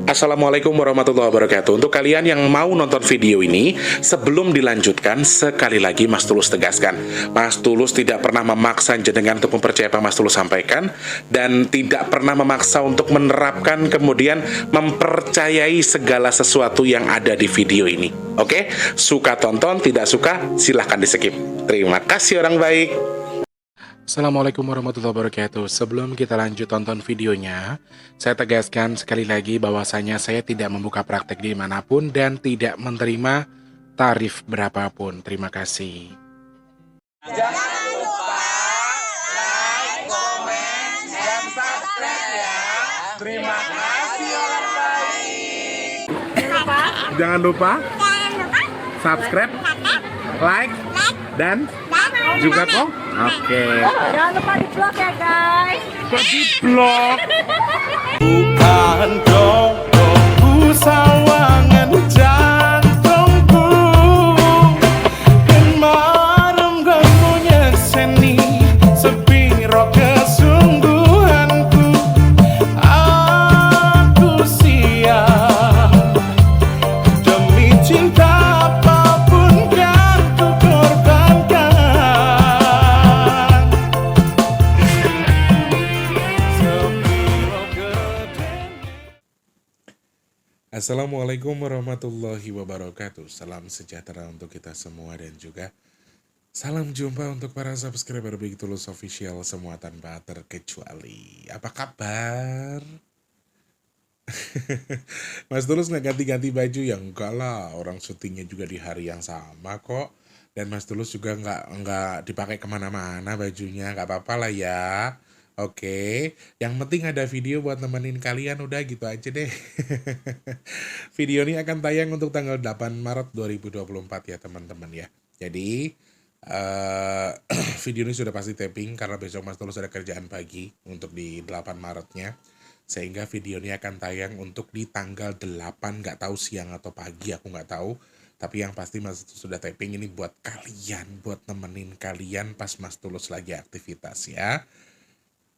Assalamualaikum warahmatullahi wabarakatuh. Untuk kalian yang mau nonton video ini, sebelum dilanjutkan, sekali lagi Mas Tulus tegaskan, Mas Tulus tidak pernah memaksa jenengan untuk mempercayai apa Mas Tulus sampaikan, dan tidak pernah memaksa untuk menerapkan kemudian mempercayai segala sesuatu yang ada di video ini. Oke? Suka tonton, tidak suka silahkan di skip. Terima kasih orang baik. Assalamualaikum warahmatullahi wabarakatuh. Sebelum kita lanjut tonton videonya, saya tegaskan sekali lagi bahwasanya saya tidak membuka praktek dimanapun dan tidak menerima tarif berapapun. Terima kasih. Jangan lupa like, komen, dan subscribe ya. Terima kasih orang baik. Jangan lupa subscribe, like, dan juga kok. Oke. Jangan lupa di vlog ya guys. Kok di vlog? Bukan jodohku sawangan jantungku, dan marem gamunya seni sepiro kesungguhanku. Aku siap demi cinta apapun kan ku korbankan. Sepiro gedenya. Assalamualaikum warahmatullahi wabarakatuh. Salam sejahtera untuk kita semua dan juga salam jumpa untuk para subscriber Big Tulus Official semua tanpa terkecuali. Apa kabar? Mas Tulus nggak ganti-ganti baju ya? Enggak lah, orang syutingnya juga di hari yang sama kok. Dan Mas Tulus juga nggak dipakai kemana-mana bajunya, nggak apa-apa lah ya. Oke, yang penting ada video buat nemenin kalian, udah gitu aja deh. Video ini akan tayang untuk tanggal 8 Maret 2024 ya teman-teman ya. Jadi video ini sudah pasti taping karena besok Mas Tulus ada kerjaan pagi untuk di 8 Maretnya. Sehingga video ini akan tayang untuk di tanggal 8, nggak tahu siang atau pagi, aku nggak tahu. Tapi yang pasti Mas Tulus sudah taping ini buat kalian, buat nemenin kalian pas Mas Tulus lagi aktivitas ya.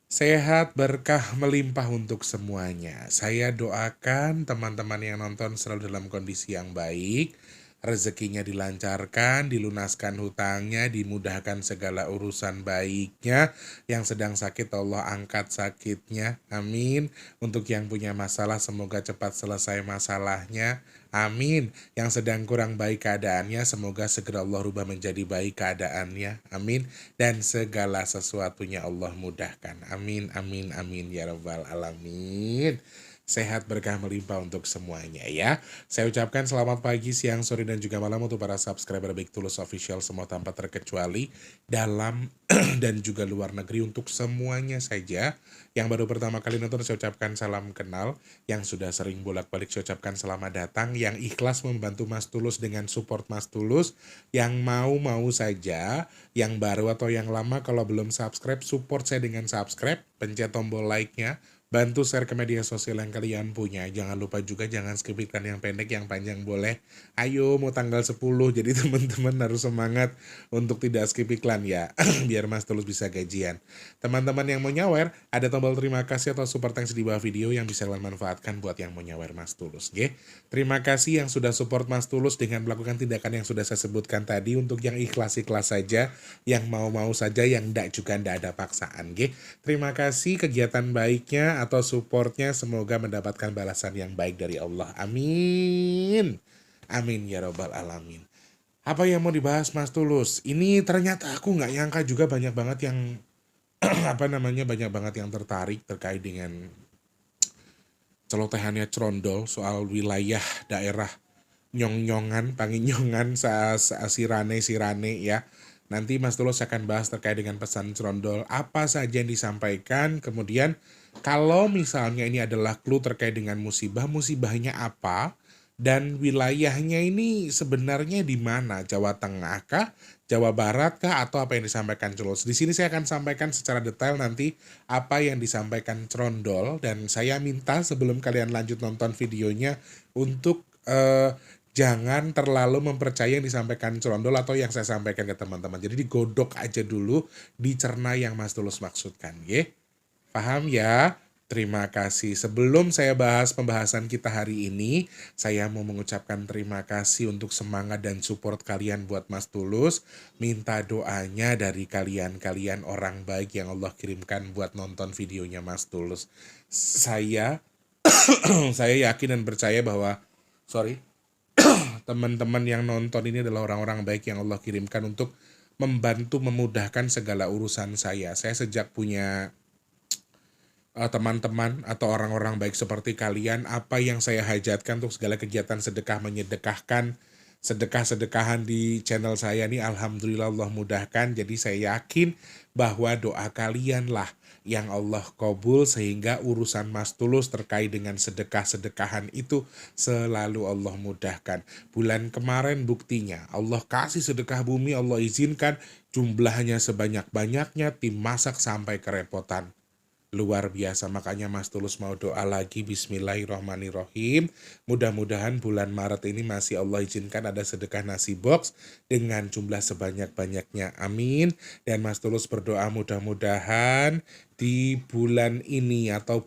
Sehat, berkah, melimpah untuk semuanya. Saya doakan teman-teman yang nonton selalu dalam kondisi yang baik, rezekinya dilancarkan, dilunaskan hutangnya, dimudahkan segala urusan baiknya. Yang sedang sakit Allah angkat sakitnya, amin. Untuk yang punya masalah semoga cepat selesai masalahnya, amin. Yang sedang kurang baik keadaannya semoga segera Allah rubah menjadi baik keadaannya, amin. Dan segala sesuatunya Allah mudahkan, amin, amin, amin ya rabbal alamin. Sehat, berkah, melimpah untuk semuanya ya. Saya ucapkan selamat pagi, siang, sore, dan juga malam untuk para subscriber Big Tulus Official semua tanpa terkecuali, dalam dan juga luar negeri, untuk semuanya saja. Yang baru pertama kali nonton saya ucapkan salam kenal, yang sudah sering bolak-balik saya ucapkan selamat datang, yang ikhlas membantu Mas Tulus dengan support Mas Tulus, yang mau saja, yang baru atau yang lama kalau belum subscribe, support saya dengan subscribe, pencet tombol like-nya, bantu share ke media sosial yang kalian punya. Jangan lupa juga jangan skip iklan yang pendek, yang panjang boleh. Ayo mau tanggal 10, jadi teman-teman harus semangat untuk tidak skip iklan ya. Biar Mas Tulus bisa gajian. Teman-teman yang mau nyawer, ada tombol terima kasih atau super thanks di bawah video yang bisa kalian manfaatkan buat yang mau nyawer Mas Tulus. Oke? Terima kasih yang sudah support Mas Tulus dengan melakukan tindakan yang sudah saya sebutkan tadi. Untuk yang ikhlas-ikhlas saja, yang mau-mau saja, yang enggak juga enggak ada paksaan. Oke? Terima kasih kegiatan baiknya atau supportnya, semoga mendapatkan balasan yang baik dari Allah, amin, amin ya robbal alamin. Apa yang mau dibahas Mas Tulus? Ini ternyata aku nggak nyangka juga banyak banget yang banyak banget yang tertarik terkait dengan celotehannya Crondol soal wilayah daerah nyong-nyongan, panginyongan, sirane ya. Nanti Mas Tulus akan bahas terkait dengan pesan Crondol, apa saja yang disampaikan, kemudian kalau misalnya ini adalah clue terkait dengan musibah, musibahnya apa, dan wilayahnya ini sebenarnya di mana? Jawa Tengah kah? Jawa Barat kah? Atau apa yang disampaikan Crondol? Di sini saya akan sampaikan secara detail nanti apa yang disampaikan Crondol, dan saya minta sebelum kalian lanjut nonton videonya untuk jangan terlalu mempercayai yang disampaikan Crondol atau yang saya sampaikan ke teman-teman. Jadi digodok aja dulu, dicerna yang Mas Tulus maksudkan, ya. Paham ya? Terima kasih. Sebelum saya bahas pembahasan kita hari ini, saya mau mengucapkan terima kasih untuk semangat dan support kalian buat Mas Tulus. Minta doanya dari kalian-kalian orang baik yang Allah kirimkan buat nonton videonya Mas Tulus. Saya saya yakin dan percaya bahwa teman-teman yang nonton ini adalah orang-orang baik yang Allah kirimkan untuk membantu memudahkan segala urusan saya. Saya sejak punya teman-teman atau orang-orang baik seperti kalian, apa yang saya hajatkan untuk segala kegiatan sedekah menyedekahkan, sedekah-sedekahan di channel saya ini alhamdulillah Allah mudahkan. Jadi saya yakin bahwa doa kalian lah yang Allah kabul sehingga urusan Mas Tulus terkait dengan sedekah-sedekahan itu selalu Allah mudahkan. Bulan kemarin buktinya Allah kasih sedekah bumi, Allah izinkan jumlahnya sebanyak-banyaknya, tim masak sampai kerepotan. Luar biasa, makanya Mas Tulus mau doa lagi. Bismillahirrahmanirrahim. Mudah-mudahan bulan Maret ini masih Allah izinkan ada sedekah nasi box dengan jumlah sebanyak-banyaknya. Amin. Dan Mas Tulus berdoa mudah-mudahan di bulan ini atau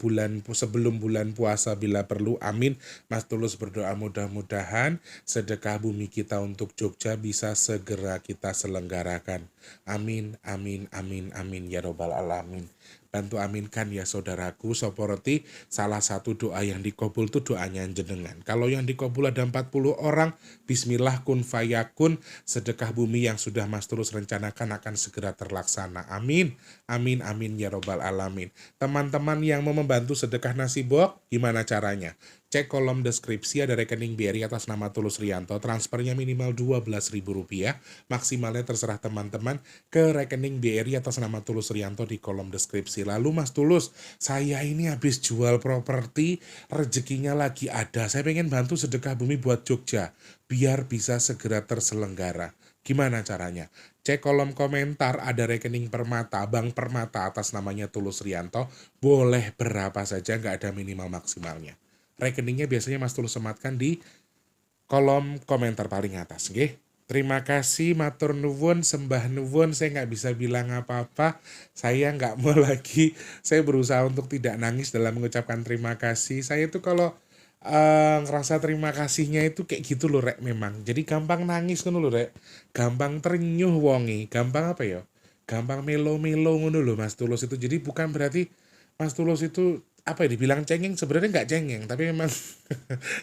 sebelum bulan puasa bila perlu, amin. Mas Tulus berdoa mudah-mudahan sedekah bumi kita untuk Jogja bisa segera kita selenggarakan. Amin, amin, amin, amin ya robbal alamin. Bantu aminkan ya saudaraku, seperti salah satu doa yang dikabul itu doanya jenengan. Kalau yang dikabul ada 40 orang, bismillah kun fayakun, sedekah bumi yang sudah Mas Tulus rencanakan akan segera terlaksana. Amin, amin, amin ya robbal alamin. Teman-teman yang mau membantu sedekah nasi box, gimana caranya? Cek kolom deskripsi, ada rekening BRI atas nama Tulus Rianto, transfernya minimal Rp12.000, maksimalnya terserah teman-teman ke rekening BRI atas nama Tulus Rianto di kolom deskripsi. Lalu Mas Tulus, saya ini habis jual properti, rezekinya lagi ada, saya pengen bantu sedekah bumi buat Jogja, biar bisa segera terselenggara. Gimana caranya? Cek kolom komentar, ada rekening Permata, Bank Permata atas namanya Tulus Rianto, boleh berapa saja, nggak ada minimal maksimalnya. Rekeningnya biasanya Mas Tulus sematkan di kolom komentar paling atas. Nggih. Terima kasih, matur nuwun, sembah nuwun. Saya nggak bisa bilang apa-apa. Saya nggak mau lagi. Saya berusaha untuk tidak nangis dalam mengucapkan terima kasih. Saya itu kalau ngerasa terima kasihnya itu kayak gitu loh rek memang. Jadi gampang nangis ngono loh rek. Gampang terenyuh wongi. Gampang apa ya? Gampang melo-melo ngono loh Mas Tulus itu. Jadi bukan berarti Mas Tulus itu apa ya, dibilang cengeng, sebenarnya nggak cengeng, tapi memang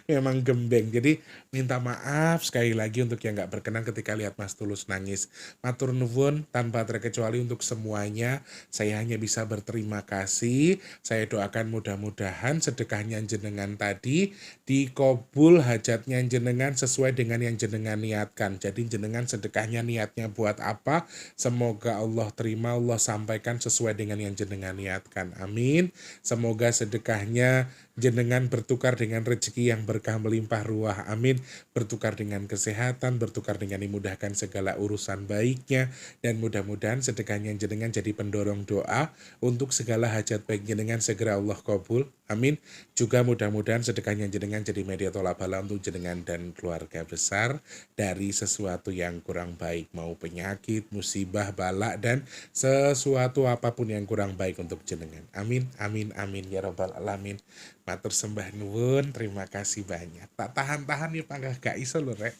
memang gembeng. Jadi minta maaf sekali lagi untuk yang nggak berkenan ketika lihat Mas Tulus nangis. Matur nuwun tanpa terkecuali untuk semuanya. Saya hanya bisa berterima kasih. Saya doakan mudah-mudahan sedekahnya jenengan tadi dikabul, hajatnya jenengan sesuai dengan yang jenengan niatkan. Jadi jenengan sedekahnya niatnya buat apa? Semoga Allah terima, Allah sampaikan sesuai dengan yang jenengan niatkan. Amin. Semoga sedekahnya jenengan bertukar dengan rezeki yang berkah melimpah ruah. Amin. Bertukar dengan kesehatan, bertukar dengan dimudahkan segala urusan baiknya, dan mudah-mudahan sedekahnya jenengan jadi pendorong doa untuk segala hajat baik jenengan segera Allah kabul. Amin. Juga mudah-mudahan sedekahnya jenengan jadi media tolak bala untuk jenengan dan keluarga besar dari sesuatu yang kurang baik, mau penyakit, musibah, bala, dan sesuatu apapun yang kurang baik untuk jenengan. Amin, amin, amin ya robbal alamin. Matur sembah nuwun, terima kasih banyak. Tak tahan-tahan ya panggah gak iso lho rek.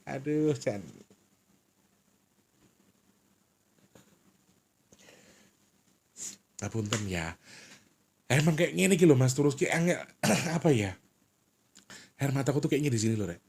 Aduh, Chan. Apunten ya. Emang kayak gini gitu Mas Tulus ki angel apa ya? Air mataku tuh kayaknya di sini loh rek.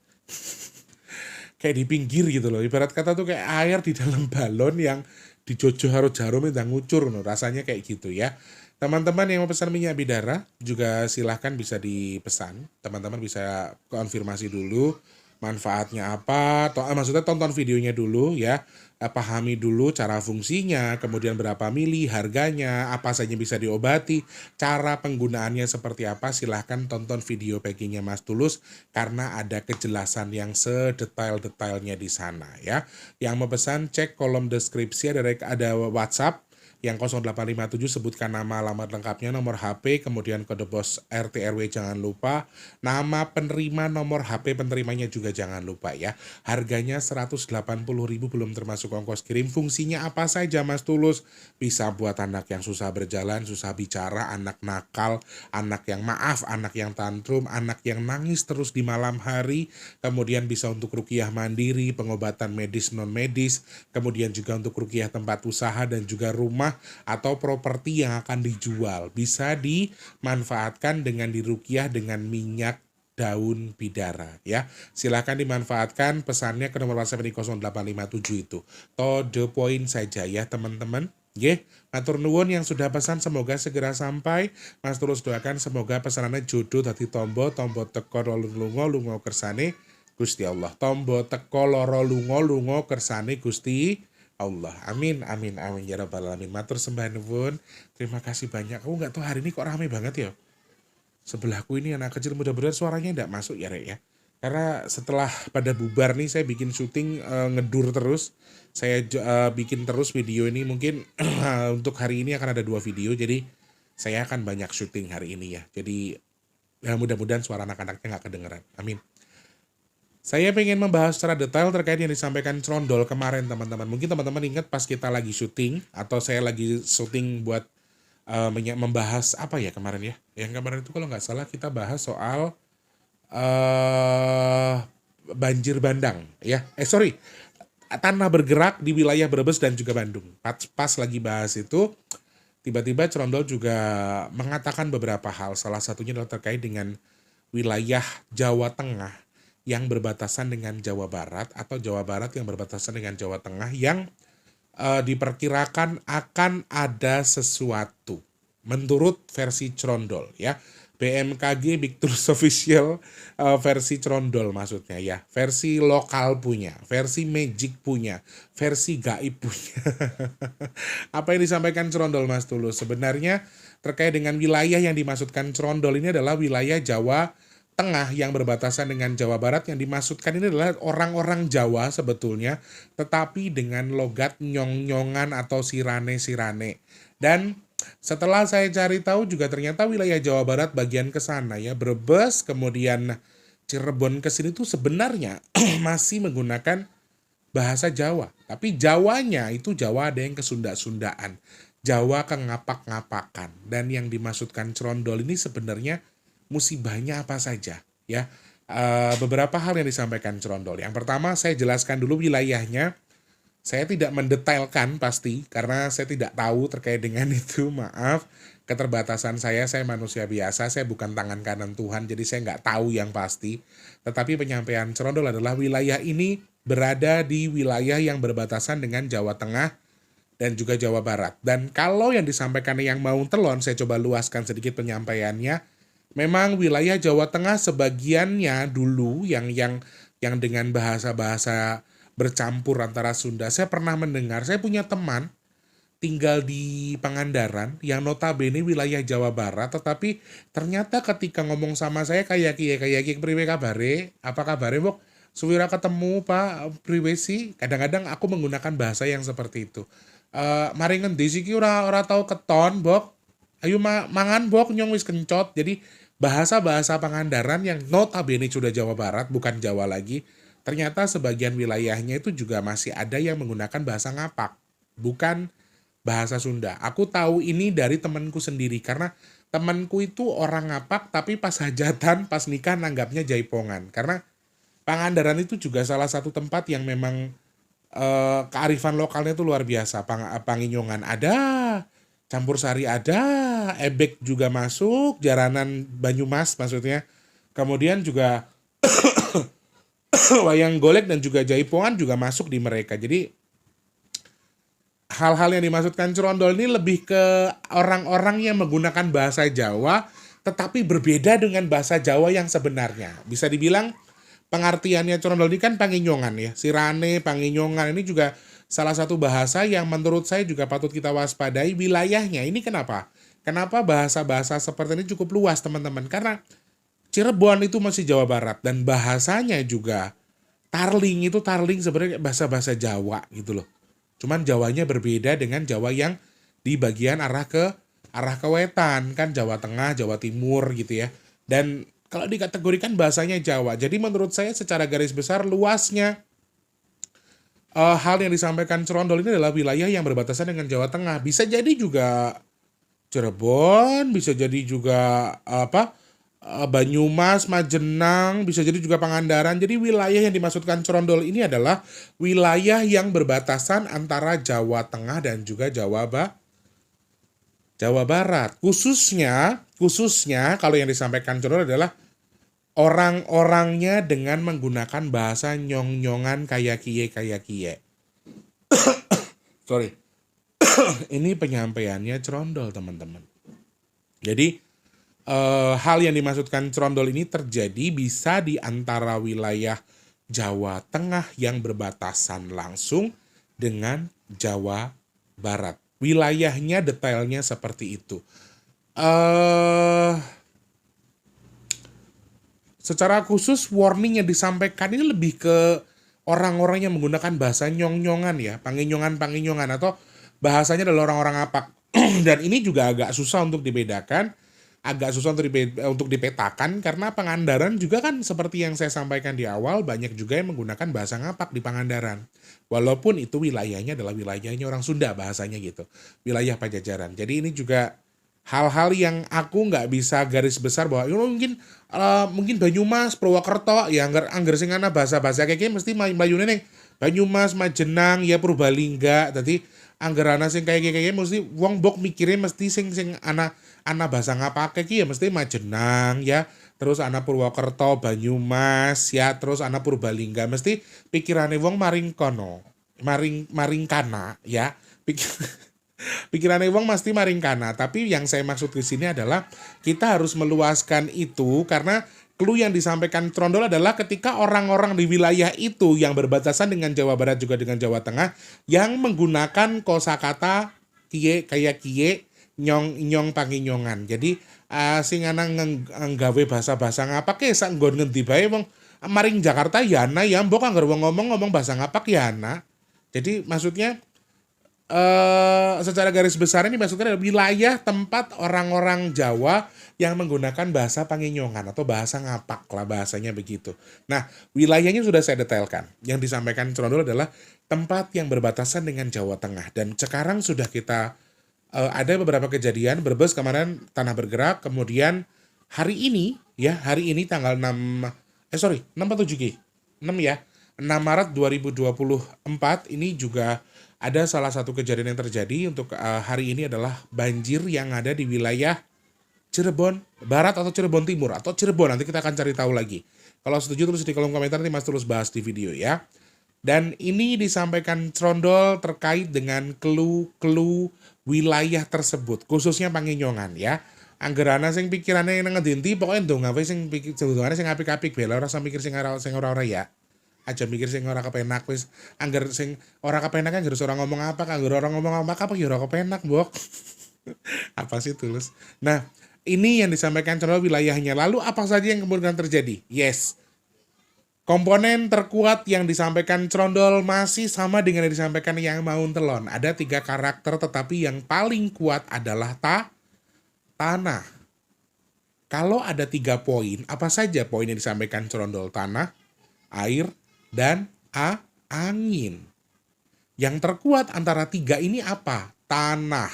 Kayak di pinggir gitu loh. Ibarat kata tuh kayak air di dalam balon yang dijojo haro jarum dan ngucur loh. Rasanya kayak gitu ya. Teman-teman yang mau pesan minyak bidara juga silahkan bisa dipesan. Teman-teman bisa konfirmasi dulu manfaatnya apa. Maksudnya tonton videonya dulu ya. Pahami dulu cara fungsinya, kemudian berapa mili, harganya, apa saja bisa diobati, cara penggunaannya seperti apa. Silahkan tonton video packingnya Mas Tulus karena ada kejelasan yang sedetail-detailnya di sana ya. Yang mau pesan cek kolom deskripsi, ada WhatsApp Yang 0857 sebutkan nama, alamat lengkapnya, nomor HP, kemudian kode pos RT RW jangan lupa, nama penerima, nomor HP penerimanya juga jangan lupa ya. Harganya 180.000 belum termasuk ongkos kirim. Fungsinya apa saja Mas Tulus? Bisa buat anak yang susah berjalan, susah bicara, anak nakal, anak yang anak yang tantrum, anak yang nangis terus di malam hari, kemudian bisa untuk ruqyah mandiri, pengobatan medis non medis, kemudian juga untuk ruqyah tempat usaha dan juga rumah atau properti yang akan dijual. Bisa dimanfaatkan dengan diruqyah dengan minyak daun bidara ya. Silahkan dimanfaatkan, pesannya ke nomor WhatsApp di 0857 itu. To the point saja ya teman-teman. Nggih, matur nuwun yang sudah pesan semoga segera sampai. Mas Tulus doakan semoga pesanannya jodoh dadi tombo teko loro lunga kersane Gusti Allah. Tombo teko loro lunga kersane Gusti Allah. Amin amin amin ya rabbal alamin. Matur sembah nuwun. Terima kasih banyak. Aku nggak tahu hari ini kok ramai banget ya. Sebelahku ini anak kecil, mudah-mudahan suaranya tidak masuk ya Rek ya. Karena setelah pada bubar nih saya bikin syuting ngedur terus. Saya bikin terus video ini mungkin untuk hari ini akan ada 2 video. Jadi saya akan banyak syuting hari ini ya. Jadi ya mudah-mudahan suara anak-anaknya nggak kedengeran. Amin. Saya pengen membahas secara detail terkait yang disampaikan Crondol kemarin teman-teman. Mungkin teman-teman ingat pas kita lagi syuting atau saya lagi syuting buat membahas apa ya kemarin ya. Yang kemarin itu kalau nggak salah kita bahas soal banjir bandang ya. Tanah bergerak di wilayah Brebes dan juga Bandung. Pas lagi bahas itu tiba-tiba Crondol juga mengatakan beberapa hal. Salah satunya adalah terkait dengan wilayah Jawa Tengah yang berbatasan dengan Jawa Barat atau Jawa Barat yang berbatasan dengan Jawa Tengah yang diperkirakan akan ada sesuatu menurut versi Crondol ya. BMKG Big Tours Official versi Crondol maksudnya ya. Versi lokal punya, versi magic punya, versi gaib punya. Apa yang disampaikan Crondol Mas Tulus? Sebenarnya terkait dengan wilayah yang dimaksudkan Crondol ini adalah wilayah Jawa Tengah yang berbatasan dengan Jawa Barat. Yang dimaksudkan ini adalah orang-orang Jawa sebetulnya, tetapi dengan logat nyong-nyongan atau sirane-sirane. Dan setelah saya cari tahu juga ternyata wilayah Jawa Barat bagian ke sana ya, Brebes kemudian Cirebon ke sini tuh sebenarnya masih menggunakan bahasa Jawa. Tapi Jawanya itu Jawa ada yang kesunda-sundaan, Jawa kengapak-ngapakan. Dan yang dimaksudkan Crondol ini sebenarnya musibahnya apa saja ya. Beberapa hal yang disampaikan Crondol. Yang pertama saya jelaskan dulu wilayahnya. Saya tidak mendetailkan pasti karena saya tidak tahu terkait dengan itu, maaf. Keterbatasan saya manusia biasa, saya bukan tangan kanan Tuhan, jadi saya nggak tahu yang pasti. Tetapi penyampaian Crondol adalah wilayah ini berada di wilayah yang berbatasan dengan Jawa Tengah dan juga Jawa Barat. Dan kalau yang disampaikan yang mau telon, saya coba luaskan sedikit penyampaiannya. Memang wilayah Jawa Tengah sebagiannya dulu yang dengan bahasa-bahasa bercampur antara Sunda. Saya pernah mendengar, saya punya teman tinggal di Pangandaran yang notabene wilayah Jawa Barat, tetapi ternyata ketika ngomong sama saya kayak priwe kabare, apa kabare Bok? Suwira ketemu Pak priwe sih. Kadang-kadang aku menggunakan bahasa yang seperti itu. Mari ngendi siki ora tahu keton, Bok. Ayo mangan Bok nyong wis kencot. Jadi bahasa-bahasa Pangandaran yang notabene sudah Jawa Barat, bukan Jawa lagi. Ternyata sebagian wilayahnya itu juga masih ada yang menggunakan bahasa ngapak, bukan bahasa Sunda. Aku tahu ini dari temanku sendiri, karena temanku itu orang ngapak, tapi pas hajatan, pas nikah nanggapnya jaipongan. Karena Pangandaran itu juga salah satu tempat yang memang kearifan lokalnya itu luar biasa. Panginyongan ada, campur sari ada, ebek juga masuk, jaranan Banyumas maksudnya. Kemudian juga wayang golek dan juga jaipongan juga masuk di mereka. Jadi hal-hal yang dimaksudkan Crondol ini lebih ke orang-orang yang menggunakan bahasa Jawa tetapi berbeda dengan bahasa Jawa yang sebenarnya. Bisa dibilang pengertiannya Crondol ini kan panginyongan ya. Sirane, panginyongan ini juga salah satu bahasa yang menurut saya juga patut kita waspadai wilayahnya. Ini kenapa? Kenapa bahasa-bahasa seperti ini cukup luas teman-teman? Karena Cirebon itu masih Jawa Barat dan bahasanya juga tarling sebenarnya bahasa-bahasa Jawa gitu loh. Cuman Jawanya berbeda dengan Jawa yang di bagian arah ke wetan kan, Jawa Tengah, Jawa Timur gitu ya. Dan kalau dikategorikan bahasanya Jawa. Jadi menurut saya secara garis besar luasnya hal yang disampaikan Cerondol ini adalah wilayah yang berbatasan dengan Jawa Tengah. Bisa jadi juga Cirebon, bisa jadi juga Banyumas, Majenang, bisa jadi juga Pangandaran. Jadi wilayah yang dimaksudkan Cerondol ini adalah wilayah yang berbatasan antara Jawa Tengah dan juga Jawa Barat. Khususnya kalau yang disampaikan Cerondol adalah orang-orangnya dengan menggunakan bahasa nyong-nyongan kayak kie. Sorry. Ini penyampaiannya Cerondol, teman-teman. Jadi hal yang dimaksudkan Cerondol ini terjadi bisa di antara wilayah Jawa Tengah yang berbatasan langsung dengan Jawa Barat. Wilayahnya detailnya seperti itu. Secara khusus warning yang disampaikan ini lebih ke orang-orang yang menggunakan bahasa nyong-nyongan ya, panginyongan atau bahasanya adalah orang-orang apak. Dan ini juga agak susah untuk dibedakan, agak susah untuk dipetakan karena Pangandaran juga kan seperti yang saya sampaikan di awal, banyak juga yang menggunakan bahasa ngapak di Pangandaran. Walaupun itu wilayahnya adalah wilayahnya orang Sunda bahasanya gitu, wilayah Pajajaran. Jadi ini juga hal-hal yang aku nggak bisa garis besar bahwa mungkin Banyumas, Purwokerto ya angger sing ana bahasa-bahasa kayak gini mesti mlayune ning Banyumas, Majenang ya Purbalingga. Dadi anggerana sing kayak mesti wong mbok mikire mesti sing ana bahasa ngapake ki ya mesti Majenang ya. Terus ana Purwokerto, Banyumas ya, terus ana Purbalingga mesti pikirane wong maring kono. Maring kana ya. Pikirannya wong mesti maring kana, tapi yang saya maksud di sini adalah kita harus meluaskan itu karena clue yang disampaikan Cerondol adalah ketika orang-orang di wilayah itu yang berbatasan dengan Jawa Barat juga dengan Jawa Tengah yang menggunakan kosakata kie nyong panginyongan. Jadi sing ana nggawe bahasa-bahasa ngapak ya sak nggon ngendi bae wong maring Jakarta ya ana ya mbok anggar wong ngomong bahasa ngapak ya ana. Jadi maksudnya secara garis besar ini maksudnya adalah wilayah tempat orang-orang Jawa yang menggunakan bahasa panginyongan atau bahasa ngapak lah bahasanya begitu. Nah, wilayahnya sudah saya detailkan. Yang disampaikan Cerondol adalah tempat yang berbatasan dengan Jawa Tengah. Dan sekarang sudah kita ada beberapa kejadian, Brebes kemarin tanah bergerak, kemudian hari ini tanggal 6 atau 7 G? 6 ya. 6 Maret 2024 ini juga ada salah satu kejadian yang terjadi untuk hari ini adalah banjir yang ada di wilayah Cirebon Barat atau Cirebon Timur atau Cirebon. Nanti kita akan cari tahu lagi. Kalau setuju tulis di kolom komentar, nanti Mas terus bahas di video ya. Dan ini disampaikan Cerondol terkait dengan clue wilayah tersebut, khususnya Panginyongan ya. Anggerana sing pikirane nang ngendi pokoknya ndonga wae sing pikirane sing apik-apik bae, ora usah mikir sing ora ya. Aja mikir sing ora kepenak wis. Angger sing ora kepenak kan harus orang ngomong apa, angger orang ngomong apa ya ora kepenak, Mbok. Apa sih tulus? Nah, ini yang disampaikan Cerondol wilayahnya. Lalu apa saja yang kemudian terjadi? Yes. Komponen terkuat yang disampaikan Cerondol masih sama dengan yang disampaikan yang Maun Telon. Ada 3 karakter tetapi yang paling kuat adalah tanah. Kalau ada 3 poin, apa saja poin yang disampaikan Cerondol? Tanah, air, dan angin. Yang terkuat antara 3 ini apa? Tanah.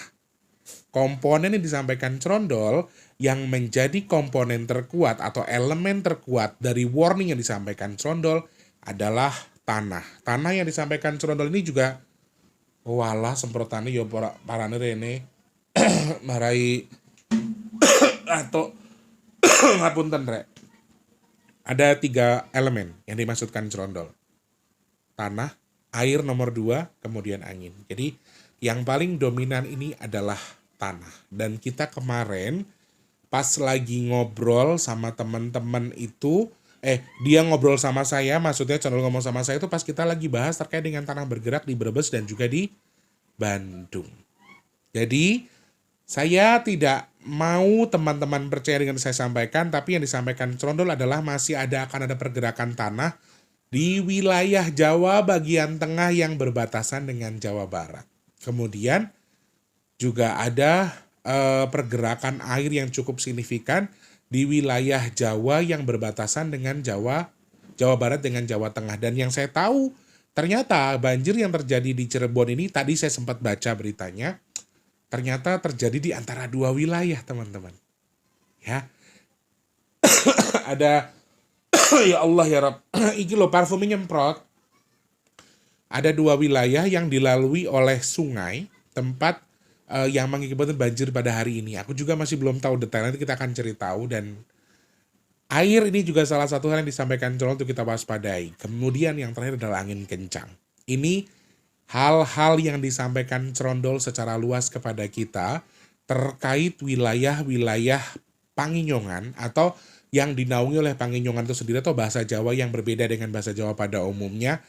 Komponen yang disampaikan Cerondol yang menjadi komponen terkuat atau elemen terkuat dari warning yang disampaikan Cerondol adalah tanah. Tanah yang disampaikan Cerondol ini juga walah semprotannya yo parane rene marai atau ngapunten rek. Ada 3 elemen yang dimaksudkan Cerondol. Tanah, air nomor 2, kemudian angin. Jadi yang paling dominan ini adalah tanah. Dan kita kemarin pas lagi ngobrol sama teman-teman itu, dia ngobrol sama saya, maksudnya Cerondol ngomong sama saya itu pas kita lagi bahas terkait dengan tanah bergerak di Brebes dan juga di Bandung. Jadi saya tidak mau teman-teman percaya dengan yang saya sampaikan, tapi yang disampaikan Cerondol adalah masih akan ada pergerakan tanah di wilayah Jawa bagian tengah yang berbatasan dengan Jawa Barat. Kemudian juga ada pergerakan air yang cukup signifikan di wilayah Jawa yang berbatasan dengan Jawa Barat dengan Jawa Tengah. Dan yang saya tahu ternyata banjir yang terjadi di Cirebon ini tadi saya sempat baca beritanya, ternyata terjadi di antara dua wilayah, teman-teman. Ya. Ada ya Allah ya Rabb, iki lo parfumnya nyemprot. Ada dua wilayah yang dilalui oleh sungai tempat yang mengakibatkan banjir pada hari ini. Aku juga masih belum tahu detail, nanti kita akan cari tahu. Dan air ini juga salah satu hal yang disampaikan Colonel untuk kita waspadai. Kemudian yang terakhir adalah angin kencang. Ini hal-hal yang disampaikan Cerondol secara luas kepada kita terkait wilayah-wilayah Panginyongan atau yang dinaungi oleh Panginyongan itu sendiri atau bahasa Jawa yang berbeda dengan bahasa Jawa pada umumnya.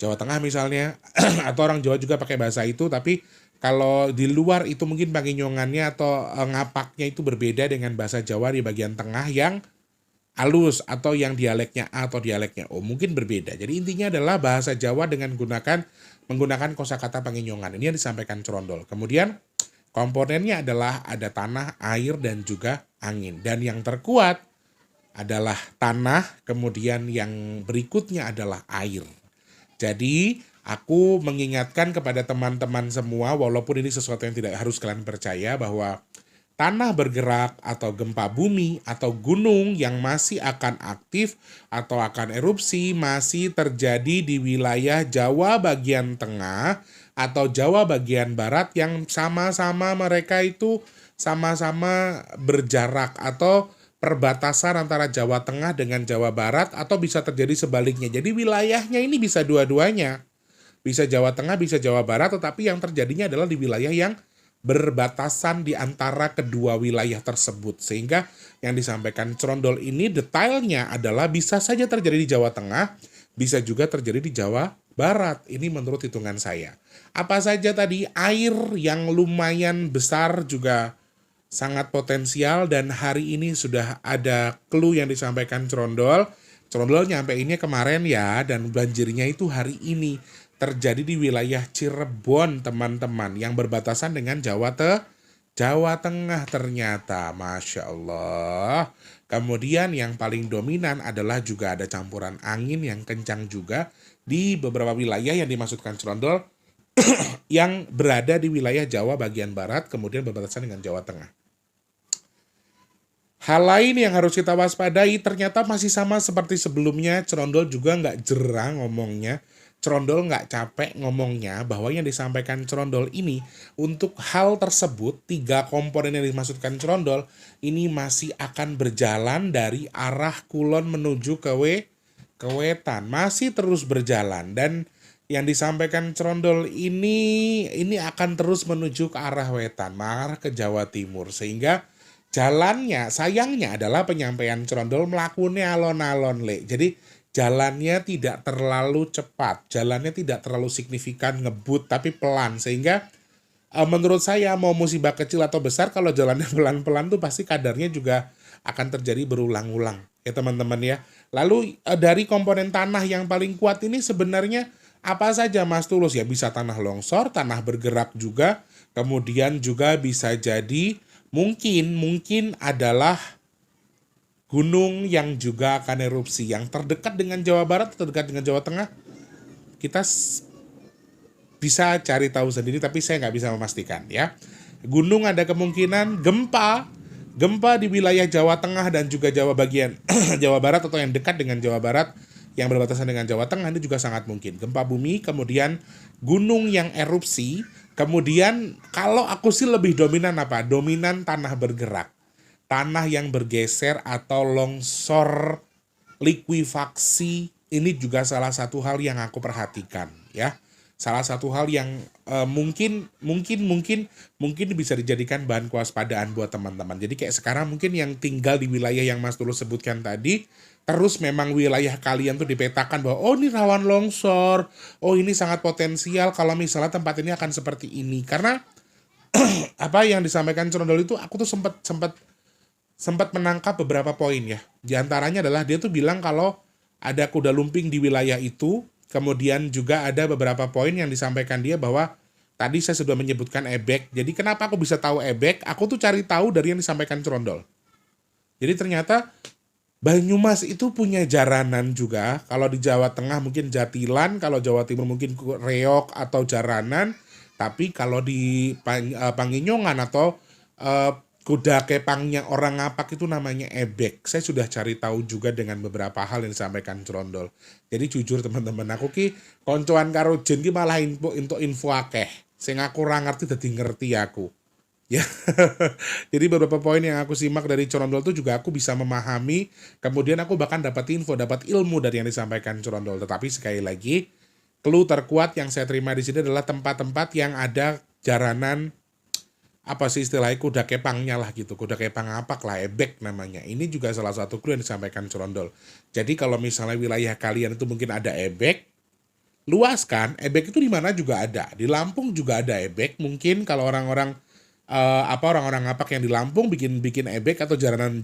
Jawa Tengah misalnya, atau orang Jawa juga pakai bahasa itu, tapi kalau di luar itu mungkin Panginyongannya atau ngapaknya itu berbeda dengan bahasa Jawa di bagian tengah yang halus atau yang dialeknya A atau dialeknya O mungkin berbeda. Jadi intinya adalah bahasa Jawa dengan menggunakan kosakata Panginyongan. Ini yang disampaikan Cerondol. Kemudian komponennya adalah ada tanah, air, dan juga angin. Dan yang terkuat adalah tanah, kemudian yang berikutnya adalah air. Jadi aku mengingatkan kepada teman-teman semua, walaupun ini sesuatu yang tidak harus kalian percaya, bahwa tanah bergerak atau gempa bumi atau gunung yang masih akan aktif atau akan erupsi masih terjadi di wilayah Jawa bagian tengah atau Jawa bagian barat yang sama-sama mereka itu sama-sama berjarak atau perbatasan antara Jawa Tengah dengan Jawa Barat atau bisa terjadi sebaliknya. Jadi wilayahnya ini bisa dua-duanya. Bisa Jawa Tengah, bisa Jawa Barat, tetapi yang terjadinya adalah di wilayah yang berbatasan di antara kedua wilayah tersebut. Sehingga yang disampaikan Cerondol ini detailnya adalah bisa saja terjadi di Jawa Tengah, bisa juga terjadi di Jawa Barat. Ini menurut hitungan saya. Apa saja tadi? Air yang lumayan besar juga sangat potensial, dan hari ini sudah ada clue yang disampaikan Cerondol. Cerondol nyampeinnya kemarin ya, dan banjirnya itu hari ini terjadi di wilayah Cirebon, teman-teman, yang berbatasan dengan Jawa Tengah ternyata. Masya Allah. Kemudian yang paling dominan adalah juga ada campuran angin yang kencang juga di beberapa wilayah yang dimaksudkan Cerondol yang berada di wilayah Jawa bagian barat, kemudian berbatasan dengan Jawa Tengah. Hal lain yang harus kita waspadai ternyata masih sama seperti sebelumnya. Cerondol juga nggak jerah ngomongnya. Cerondol nggak capek ngomongnya bahwa yang disampaikan Cerondol ini untuk hal tersebut, 3 komponen yang dimaksudkan Cerondol ini masih akan berjalan dari arah kulon menuju ke wetan. Masih terus berjalan, dan yang disampaikan Cerondol ini akan terus menuju ke arah wetan, arah ke Jawa Timur. Sehingga jalannya, sayangnya adalah penyampaian Cerondol melakukannya alon-alon, Le. Jadi jalannya tidak terlalu cepat, jalannya tidak terlalu signifikan ngebut, tapi pelan. Sehingga menurut saya mau musibah kecil atau besar, kalau jalannya pelan-pelan tuh pasti kadarnya juga akan terjadi berulang-ulang. Ya teman-teman ya. Lalu dari komponen tanah yang paling kuat ini sebenarnya apa saja Mas Tulus? Ya bisa tanah longsor, tanah bergerak juga, kemudian juga bisa jadi mungkin adalah gunung yang juga akan erupsi, yang terdekat dengan Jawa Barat, terdekat dengan Jawa Tengah. Kita bisa cari tahu sendiri, tapi saya nggak bisa memastikan ya. Gunung ada kemungkinan, gempa di wilayah Jawa Tengah dan juga Jawa bagian Jawa Barat atau yang dekat dengan Jawa Barat yang berbatasan dengan Jawa Tengah, ini juga sangat mungkin. Gempa bumi, kemudian gunung yang erupsi. Kemudian kalau aku sih lebih dominan apa? Dominan tanah bergerak. Tanah yang bergeser atau longsor, likuifaksi, ini juga salah satu hal yang aku perhatikan ya. Salah satu hal yang mungkin bisa dijadikan bahan kewaspadaan buat teman-teman. Jadi kayak sekarang mungkin yang tinggal di wilayah yang Mas Tulus sebutkan tadi, terus memang wilayah kalian tuh dipetakan bahwa oh ini rawan longsor, oh ini sangat potensial kalau misalnya tempat ini akan seperti ini. Karena apa yang disampaikan Cerondol itu aku tuh sempat menangkap beberapa poin ya. Di antaranya adalah dia tuh bilang kalau ada kuda lumping di wilayah itu, kemudian juga ada beberapa poin yang disampaikan dia bahwa Tadi saya sudah menyebutkan ebek. Jadi kenapa aku bisa tahu ebek? Aku tuh cari tahu dari yang disampaikan Cerondol. Jadi ternyata Banyumas itu punya jaranan juga. Kalau di Jawa Tengah mungkin jatilan, kalau Jawa Timur mungkin reok atau jaranan. Tapi kalau di Panginyongan atau kuda kepangnya orang ngapak itu namanya ebek. Saya sudah cari tahu juga dengan beberapa hal yang disampaikan Cerondol. Jadi jujur teman-teman, aku ki koncoan karo Jen ki malah info akeh. Sing aku ora ngerti dadi ngerti aku. Ya, jadi beberapa poin yang aku simak dari Cerondol itu juga aku bisa memahami, kemudian aku bahkan dapat info, dapat ilmu dari yang disampaikan Cerondol. Tetapi sekali lagi, clue terkuat yang saya terima di sini adalah tempat-tempat yang ada jaranan, apa sih istilahnya, kuda kepangnya lah gitu, kuda kepang apak lah, ebek namanya. Ini juga salah satu clue yang disampaikan Cerondol. Jadi kalau misalnya wilayah kalian itu mungkin ada ebek, luaskan, ebek itu di mana juga ada. Di Lampung juga ada ebek, mungkin kalau orang-orang orang-orang ngapak yang di Lampung bikin ebek atau jaranan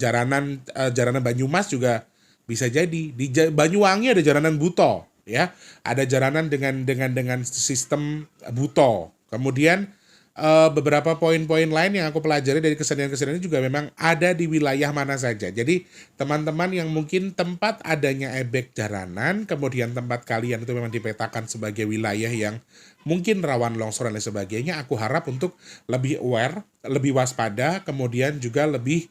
Banyumas juga bisa jadi. Di Banyuwangi ada jaranan buto, ya. Ada jaranan dengan sistem buto. Kemudian beberapa poin-poin lain yang aku pelajari dari kesenian-kesenian ini juga memang ada di wilayah mana saja. Jadi teman-teman yang mungkin tempat adanya ebek jaranan, kemudian tempat kalian itu memang dipetakan sebagai wilayah yang mungkin rawan longsor dan lain sebagainya, aku harap untuk lebih aware, lebih waspada, kemudian juga lebih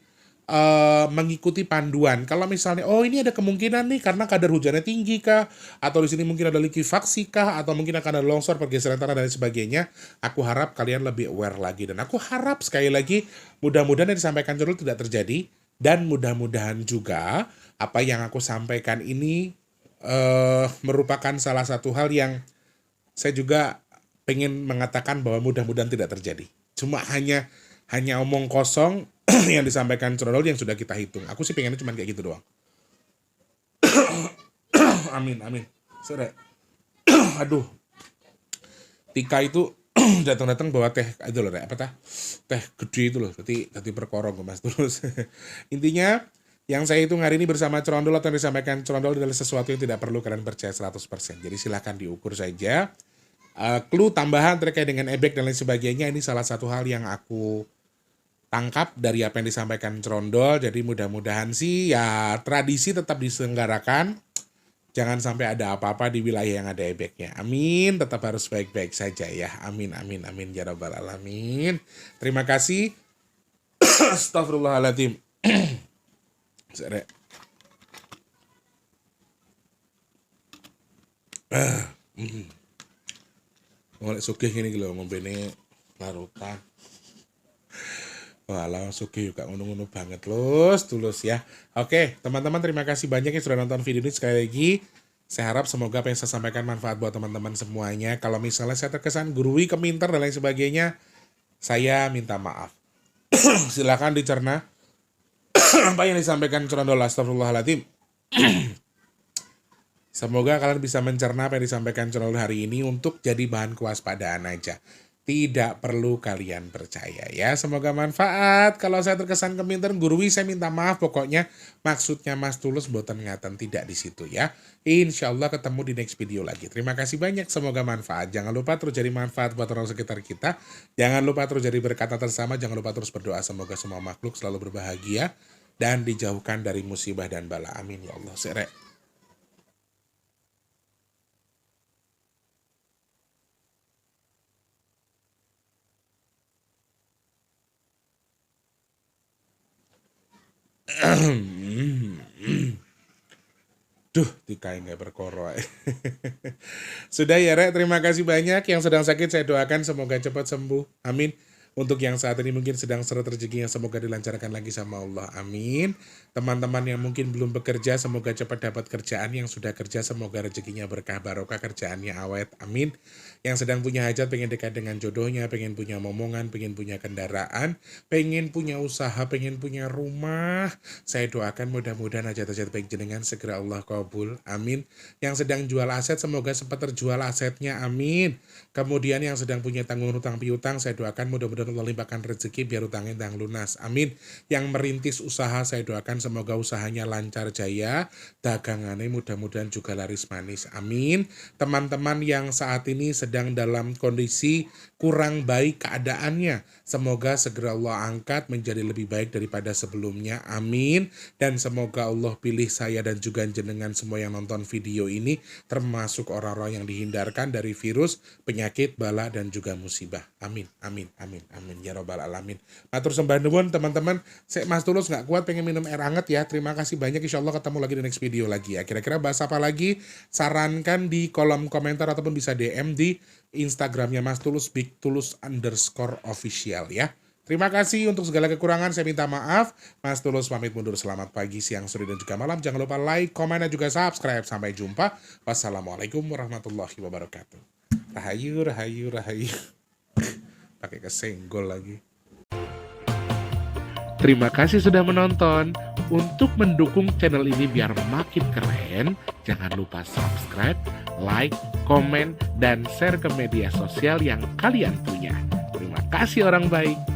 mengikuti panduan. Kalau misalnya, oh ini ada kemungkinan nih karena kadar hujannya tinggi kah, atau di sini mungkin ada likuifaksi kah, atau mungkin akan ada longsor, pergeseran tanah dan lain sebagainya, aku harap kalian lebih aware lagi. Dan aku harap sekali lagi, mudah-mudahan yang disampaikan dulu tidak terjadi, dan mudah-mudahan juga apa yang aku sampaikan ini merupakan salah satu hal yang saya juga pengen mengatakan bahwa mudah-mudahan tidak terjadi. Cuma hanya omong kosong yang disampaikan Cerondol yang sudah kita hitung. Aku sih pengennya cuma kayak gitu doang. Amin. Sore. Aduh. Tika itu datang-datang bawa teh itu loh, teh gede itu loh. Tadi perkorong Mas terus. Intinya yang saya hitung hari ini bersama Cerondol atau yang disampaikan Cerondol adalah sesuatu yang tidak perlu kalian percaya 100%. Jadi silahkan diukur saja. Clue tambahan terkait dengan ebek dan lain sebagainya, ini salah satu hal yang aku tangkap dari apa yang disampaikan Cerondol. Jadi mudah-mudahan sih ya tradisi tetap diselenggarakan. Jangan sampai ada apa-apa di wilayah yang ada ebeknya. Amin. Tetap harus baik-baik saja ya. Amin. Ya Rabbal Alamin. Terima kasih. Astagfirullahaladzim. Sere. Oleh sugih gini lho ngombene larutan. Walah sugih juga ngono-ngono banget tulus ya. Oke, teman-teman terima kasih banyak yang sudah nonton video ini. Sekali lagi saya harap semoga apa yang saya sampaikan manfaat buat teman-teman semuanya. Kalau misalnya saya terkesan gurui, keminter dan lain sebagainya, saya minta maaf. Silakan dicerna apa yang disampaikan Cerondol. Astagfirullahaladzim. Semoga kalian bisa mencerna apa yang disampaikan Cerondol hari ini untuk jadi bahan kewaspadaan aja. Tidak perlu kalian percaya ya. Semoga manfaat. Kalau saya terkesan keminter gurui, saya minta maaf. Pokoknya maksudnya Mas tulus boten ngaten tidak di situ ya. Insya Allah ketemu di next video lagi. Terima kasih banyak. Semoga manfaat. Jangan lupa terus jadi manfaat buat orang sekitar kita. Jangan lupa terus jadi berkata tersama. Jangan lupa terus berdoa. Semoga semua makhluk selalu berbahagia dan dijauhkan dari musibah dan bala. Amin ya Allah. Sere. Duh, dikain gak berkoro. Sudah ya Rek, terima kasih banyak. Yang sedang sakit saya doakan semoga cepat sembuh. Amin. Untuk yang saat ini mungkin sedang seret rezekinya, semoga dilancarkan lagi sama Allah. Amin. Teman-teman yang mungkin belum bekerja, semoga cepat dapat kerjaan. Yang sudah kerja, semoga rezekinya berkah, barokah, kerjaannya awet. Amin. Yang sedang punya hajat, pengen dekat dengan jodohnya, pengen punya momongan, pengen punya kendaraan, pengen punya usaha, pengen punya rumah. Saya doakan mudah-mudahan hajat-hajat baik jenengan segera Allah kabul. Amin. Yang sedang jual aset, semoga sempat terjual asetnya. Amin. Kemudian yang sedang punya tanggung hutang piutang, saya doakan mudah-mudahan mudah-mudahan Allah limpahkan rezeki biar utangnya tang lunas. Amin. Yang merintis usaha saya doakan semoga usahanya lancar jaya, dagangannya mudah-mudahan juga laris manis. Amin. Teman-teman yang saat ini sedang dalam kondisi kurang baik keadaannya, semoga segera Allah angkat menjadi lebih baik daripada sebelumnya. Amin. Dan semoga Allah pilih saya dan juga jenengan semua yang nonton video ini termasuk orang-orang yang dihindarkan dari virus, penyakit, bala dan juga musibah. Amin. Amin. Amin. Amin ya robbal alamin. Matur sembah nuwun teman-teman. Saya Mas Tulus nggak kuat pengen minum air hangat ya. Terima kasih banyak. Insya Allah ketemu lagi di next video lagi ya. Kira-kira bahas apa lagi? Sarankan di kolom komentar ataupun bisa DM di Instagramnya Mas Tulus, @bigtulus_official ya. Terima kasih untuk segala kekurangan, saya minta maaf. Mas Tulus pamit mundur, selamat pagi, siang, sore, dan juga malam. Jangan lupa like, komen, dan juga subscribe. Sampai jumpa. Wassalamualaikum warahmatullahi wabarakatuh. Rahayu, rahayu, rahayu. Pakai kesenggol lagi. Terima kasih sudah menonton. Untuk mendukung channel ini biar makin keren, jangan lupa subscribe, like, komen, dan share ke media sosial yang kalian punya. Terima kasih orang baik.